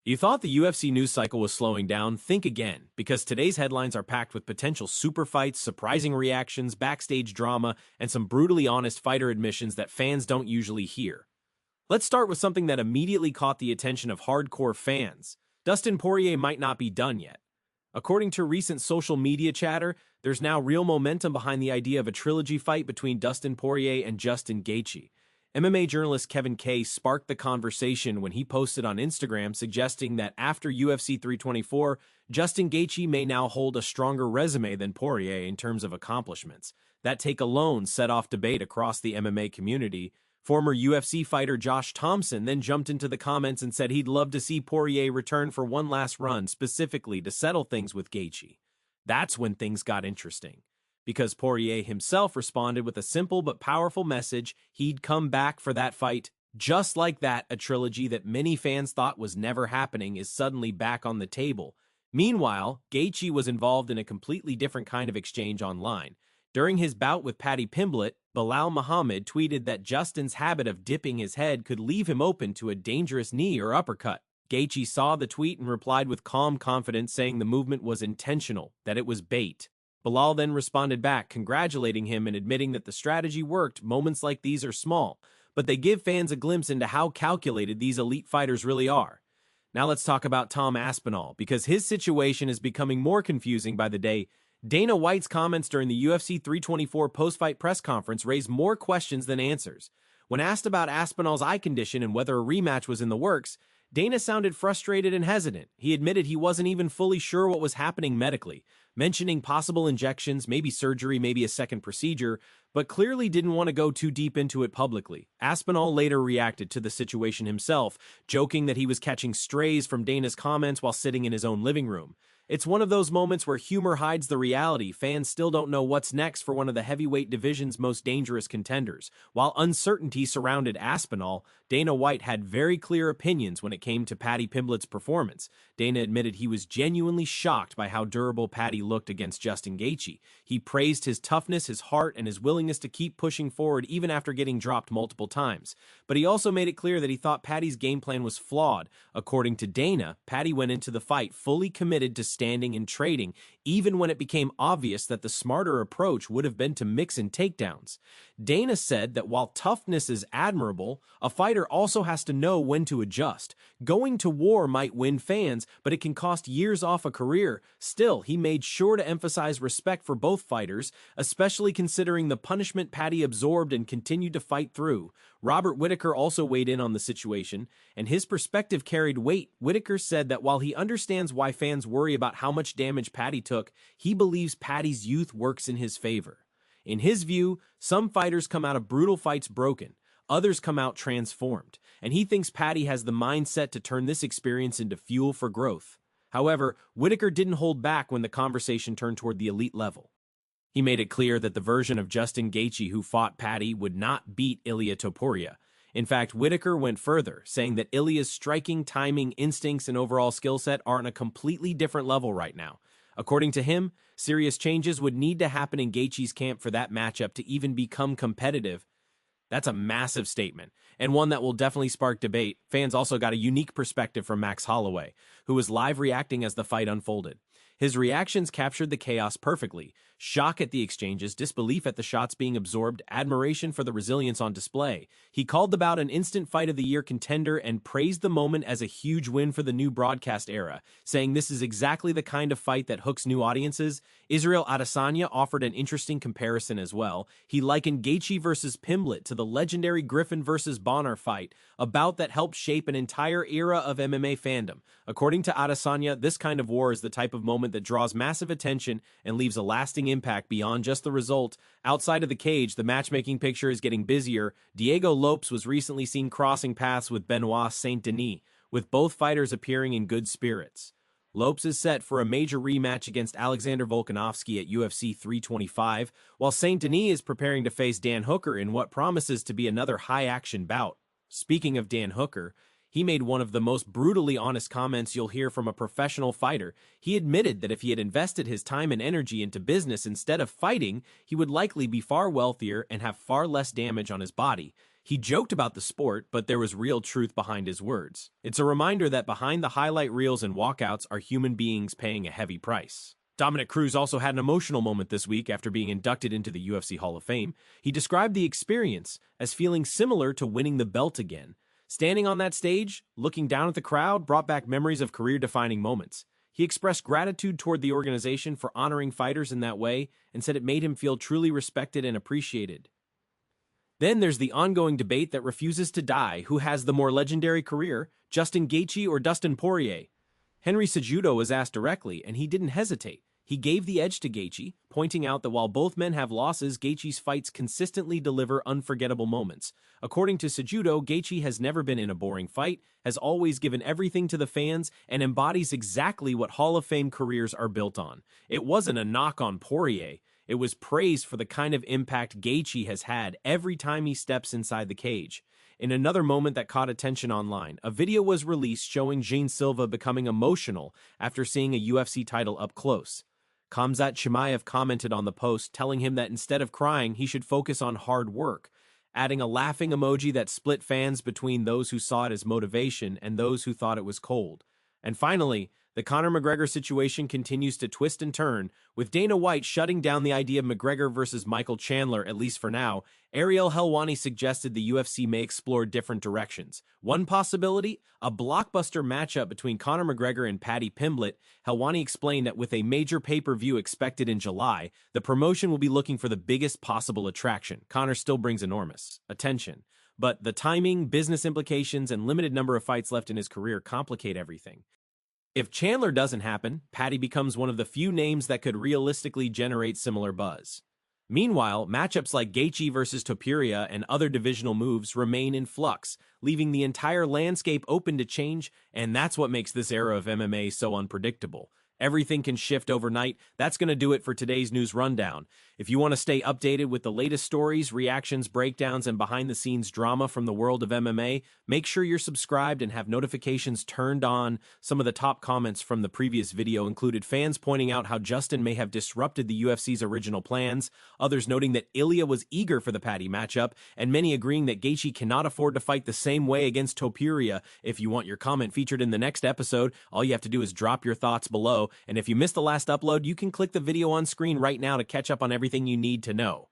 You thought the UFC news cycle was slowing down? Think again, because today's headlines are packed with potential super fights, surprising reactions, backstage drama, and some brutally honest fighter admissions that fans don't usually hear. Let's start with something that immediately caught the attention of hardcore fans. Dustin Poirier might not be done yet. According to recent social media chatter, there's now real momentum behind the idea of a trilogy fight between Dustin Poirier and Justin Gaethje. MMA journalist Kevin Kay sparked the conversation when he posted on Instagram suggesting that after UFC 324, Justin Gaethje may now hold a stronger resume than Poirier in terms of accomplishments. That take alone set off debate across the MMA community. Former UFC fighter Josh Thompson then jumped into the comments and said he'd love to see Poirier return for one last run, specifically to settle things with Gaethje. That's when things got interesting, because Poirier himself responded with a simple but powerful message. He'd come back for that fight. Just like that, a trilogy that many fans thought was never happening is suddenly back on the table. Meanwhile, Gaethje was involved in a completely different kind of exchange online. During his bout with Paddy Pimblett, Bilal Muhammad tweeted that Justin's habit of dipping his head could leave him open to a dangerous knee or uppercut. Gaethje saw the tweet and replied with calm confidence, saying the movement was intentional, that it was bait. Bilal then responded back, congratulating him and admitting that the strategy worked. Moments like these are small, but they give fans a glimpse into how calculated these elite fighters really are. Now let's talk about Tom Aspinall, because his situation is becoming more confusing by the day. Dana White's comments during the UFC 324 post-fight press conference raised more questions than answers. When asked about Aspinall's eye condition and whether a rematch was in the works, Dana sounded frustrated and hesitant. He admitted he wasn't even fully sure what was happening medically, mentioning possible injections, maybe surgery, maybe a second procedure, but clearly didn't want to go too deep into it publicly. Aspinall later reacted to the situation himself, joking that he was catching strays from Dana's comments while sitting in his own living room. It's one of those moments where humor hides the reality. Fans still don't know what's next for one of the heavyweight division's most dangerous contenders. While uncertainty surrounded Aspinall, Dana White had very clear opinions when it came to Paddy Pimblett's performance. Dana admitted he was genuinely shocked by how durable Paddy looked against Justin Gaethje. He praised his toughness, his heart, and his willingness to keep pushing forward even after getting dropped multiple times. But he also made it clear that he thought Paddy's game plan was flawed. According to Dana, Paddy went into the fight fully committed to standing and trading, even when it became obvious that the smarter approach would have been to mix in takedowns. Dana said that while toughness is admirable, a fighter also has to know when to adjust. Going to war might win fans, but it can cost years off a career. Still, he made sure to emphasize respect for both fighters, especially considering the punishment Paddy absorbed and continued to fight through. Robert Whittaker also weighed in on the situation, and his perspective carried weight. Whittaker said that while he understands why fans worry about how much damage Paddy took, he believes Paddy's youth works in his favor. In his view, some fighters come out of brutal fights broken, others come out transformed, and he thinks Paddy has the mindset to turn this experience into fuel for growth. However, Whittaker didn't hold back when the conversation turned toward the elite level. He made it clear that the version of Justin Gaethje who fought Paddy would not beat Ilia Topuria. In fact, Whittaker went further, saying that Ilia's striking, timing, instincts, and overall skill set are on a completely different level right now. According to him, serious changes would need to happen in Gaethje's camp for that matchup to even become competitive. That's a massive statement, and one that will definitely spark debate. Fans also got a unique perspective from Max Holloway, who was live reacting as the fight unfolded. His reactions captured the chaos perfectly: shock at the exchanges, disbelief at the shots being absorbed, admiration for the resilience on display. He called the bout an instant fight of the year contender and praised the moment as a huge win for the new broadcast era, saying this is exactly the kind of fight that hooks new audiences. Israel Adesanya offered an interesting comparison as well. He likened Gaethje versus Pimblett to the legendary Griffin versus Bonner fight, a bout that helped shape an entire era of MMA fandom. According to Adesanya, this kind of war is the type of moment that draws massive attention and leaves a lasting impact beyond just the result. Outside of the cage, the matchmaking picture is getting busier. Diego Lopes was recently seen crossing paths with Benoit Saint-Denis, with both fighters appearing in good spirits. Lopes is set for a major rematch against Alexander Volkanovski at UFC 325, while Saint-Denis is preparing to face Dan Hooker in what promises to be another high-action bout. Speaking of Dan Hooker, he made one of the most brutally honest comments you'll hear from a professional fighter. He admitted that if he had invested his time and energy into business instead of fighting, he would likely be far wealthier and have far less damage on his body. He joked about the sport, but there was real truth behind his words. It's a reminder that behind the highlight reels and walkouts are human beings paying a heavy price. Dominic Cruz also had an emotional moment this week after being inducted into the UFC Hall of Fame. He described the experience as feeling similar to winning the belt again. Standing on that stage, looking down at the crowd, brought back memories of career-defining moments. He expressed gratitude toward the organization for honoring fighters in that way and said it made him feel truly respected and appreciated. Then there's the ongoing debate that refuses to die: who has the more legendary career, Justin Gaethje or Dustin Poirier? Henry Cejudo was asked directly, and he didn't hesitate. He gave the edge to Gaethje, pointing out that while both men have losses, Gaethje's fights consistently deliver unforgettable moments. According to Cejudo, Gaethje has never been in a boring fight, has always given everything to the fans, and embodies exactly what Hall of Fame careers are built on. It wasn't a knock on Poirier. It was praise for the kind of impact Gaethje has had every time he steps inside the cage. In another moment that caught attention online, a video was released showing Jean Silva becoming emotional after seeing a UFC title up close. Khamzat Chimaev commented on the post, telling him that instead of crying, he should focus on hard work, adding a laughing emoji that split fans between those who saw it as motivation and those who thought it was cold. And finally, the Conor McGregor situation continues to twist and turn, with Dana White shutting down the idea of McGregor versus Michael Chandler, at least for now. Ariel Helwani suggested the UFC may explore different directions. One possibility? A blockbuster matchup between Conor McGregor and Paddy Pimblett. Helwani explained that with a major pay-per-view expected in July, the promotion will be looking for the biggest possible attraction. Conor still brings enormous attention, but the timing, business implications, and limited number of fights left in his career complicate everything. If Chandler doesn't happen, Paddy becomes one of the few names that could realistically generate similar buzz. Meanwhile, matchups like Gaethje versus Topuria and other divisional moves remain in flux, leaving the entire landscape open to change, and that's what makes this era of MMA so unpredictable. Everything can shift overnight. That's going to do it for today's news rundown. If you want to stay updated with the latest stories, reactions, breakdowns, and behind-the-scenes drama from the world of MMA, make sure you're subscribed and have notifications turned on. Some of the top comments from the previous video included fans pointing out how Justin may have disrupted the UFC's original plans, others noting that Ilya was eager for the Paddy matchup, and many agreeing that Gaethje cannot afford to fight the same way against Topuria. If you want your comment featured in the next episode, all you have to do is drop your thoughts below. And if you missed the last upload, you can click the video on screen right now to catch up on everything you need to know.